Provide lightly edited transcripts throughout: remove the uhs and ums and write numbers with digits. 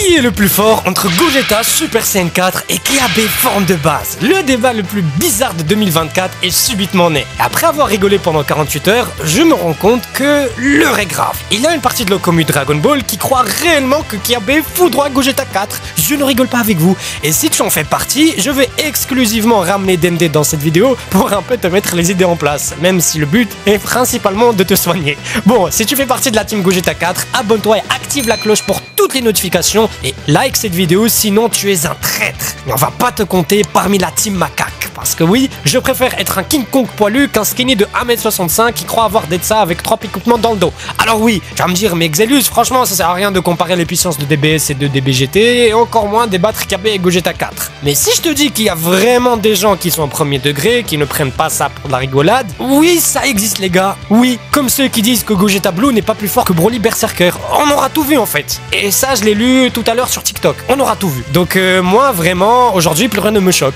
Qui est le plus fort entre Gogeta Super Saiyan 4 et Kiabe forme de base? Le débat le plus bizarre de 2024 est subitement né. Après avoir rigolé pendant 48 heures, je me rends compte que l'heure est grave. Il y a une partie de l'Ocomu Dragon Ball qui croit réellement que Kiabe foudroie Gogeta 4. Je ne rigole pas avec vous. Et si tu en fais partie, je vais exclusivement ramener DMD dans cette vidéo pour un peu te mettre les idées en place, même si le but est principalement de te soigner. Bon, si tu fais partie de la team Gogeta 4, abonne-toi et active la cloche pour toutes les notifications et like cette vidéo, sinon tu es un traître. Mais on va pas te compter parmi la team macaque. Parce que oui, je préfère être un King Kong poilu qu'un skinny de 1m65 qui croit avoir d'être ça avec 3 picotements dans le dos. Alors oui, tu vas me dire, mais Xelius, franchement, ça sert à rien de comparer les puissances de DBS et de DBGT, et encore moins débattre Kiabe et Gogeta 4. Mais si je te dis qu'il y a vraiment des gens qui sont au premier degré, qui ne prennent pas ça pour de la rigolade, oui, ça existe les gars. Oui, comme ceux qui disent que Gogeta Blue n'est pas plus fort que Broly Berserker. On aura tout vu en fait. Et ça, je l'ai lu tout à l'heure sur TikTok. On aura tout vu. Donc moi, vraiment, aujourd'hui, plus rien ne me choque.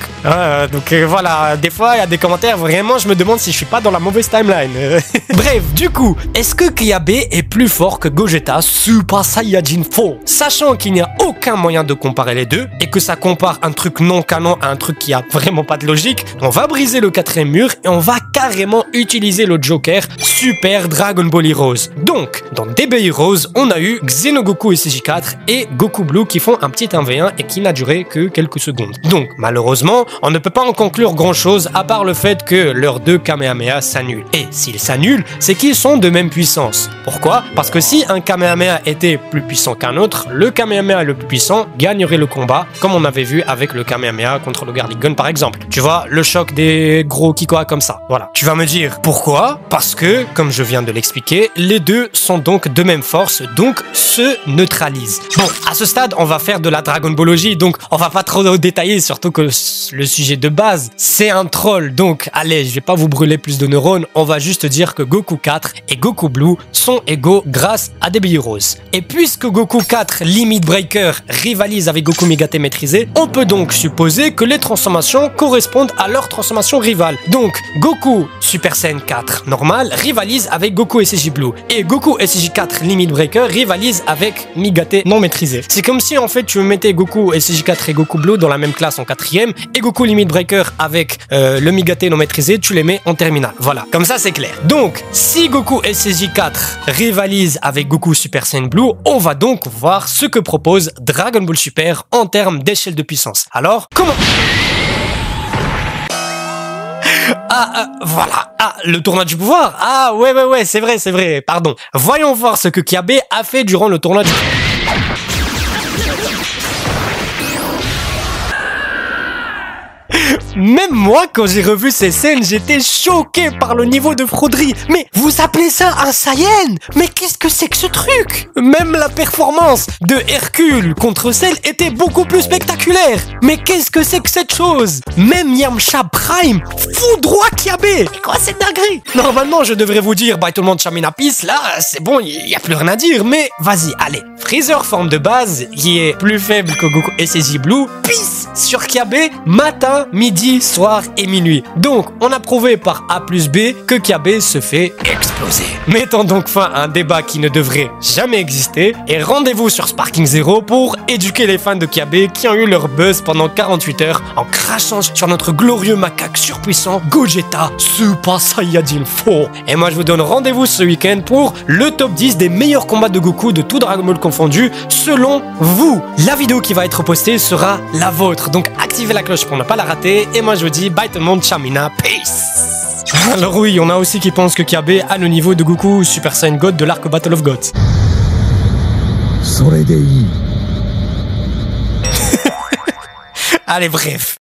Voilà, des fois, il y a des commentaires, vraiment, je me demande si je suis pas dans la mauvaise timeline. Bref, du coup, est-ce que Kiabe est plus fort que Gogeta Super Saiyajin 4? Sachant qu'il n'y a aucun moyen de comparer les deux, et que ça compare un truc non canon à un truc qui a vraiment pas de logique, on va briser le quatrième mur et on va carrément utiliser le Joker Super Dragon Ball Heroes. Donc, dans DB Heroes, on a eu Xenogoku SJ4 et Goku Blue qui font un petit 1v1 et qui n'a duré que quelques secondes. Donc, malheureusement, on ne peut pas en conclure grand chose à part le fait que leurs deux Kamehameha s'annulent. Et s'ils s'annulent, c'est qu'ils sont de même puissance. Pourquoi? Parce que si un Kamehameha était plus puissant qu'un autre, le Kamehameha le plus puissant gagnerait le combat, comme on avait vu avec le Kamehameha contre le Garlic Gun par exemple. Tu vois, le choc des gros Kikoa comme ça. Voilà. Tu vas me dire pourquoi? Parce que, comme je viens de l'expliquer, les deux sont donc de même force, donc se neutralisent. Bon, à ce stade, on va faire de la Dragon Ballologie, donc on va pas trop détailler, surtout que le sujet de base, c'est un troll. Donc, allez, je vais pas vous brûler plus de neurones, on va juste dire que Goku 4 et Goku Blue sont égaux grâce à DB Heroes. Et puisque Goku 4 Limit Breaker rivalise avec Goku Megate maîtrisé, on peut donc supposer que les transformations correspondent à leur transformation rivale. Donc, Goku Super Saiyan 4 normal rivalise avec Goku SJ Blue et Goku SJ 4 Limit Breaker rivalise avec Migate non maîtrisé. C'est comme si en fait tu mettais Goku SJ 4 et Goku Blue dans la même classe en 4ème et Goku Limit Breaker avec le Migate non maîtrisé, tu les mets en terminale. Voilà, comme ça c'est clair. Donc, si Goku SJ 4 rivalise avec Goku Super Saiyan Blue, on va donc voir ce que propose Dragon Ball Super en termes d'échelle de puissance. Alors, comment... voilà. Le tournoi du pouvoir. Ouais, c'est vrai, pardon. Voyons voir ce que Kiabe a fait durant le tournoi du pouvoir. Même moi, quand j'ai revu ces scènes, j'étais choqué par le niveau de frauderie. Mais vous appelez ça un Saiyan? Mais qu'est-ce que c'est que ce truc? Même la performance de Hercule contre Cell était beaucoup plus spectaculaire. Mais qu'est-ce que c'est que cette chose? Même Yamcha Prime foudroie Kiabe. Mais quoi cette dinguerie? Normalement, je devrais vous dire, bah tout le monde Chamina Peace, là, c'est bon, il y a plus rien à dire. Mais vas-y, allez. Freezer forme de base, qui est plus faible que Goku SJ Blue, Peace sur Kiabe, matin, midi, soir et minuit. Donc, on a prouvé par A plus B que Kiabe se fait exploser. Mettons donc fin à un débat qui ne devrait jamais exister et rendez-vous sur Sparking Zero pour éduquer les fans de Kiabe qui ont eu leur buzz pendant 48 heures en crachant sur notre glorieux macaque surpuissant Gogeta Super Saiyajin 4. Et moi, je vous donne rendez-vous ce week-end pour le top 10 des meilleurs combats de Goku de tout Dragon Ball confondu selon vous. La vidéo qui va être postée sera la vôtre. Donc, activez la cloche pour ne pas la rater. Et moi, je vous dis bye tout le monde, Chamina, peace. Alors oui, on a aussi qui pensent que Kiabe a le niveau de Goku Super Saiyan God de l'arc Battle of Gods. Allez, bref.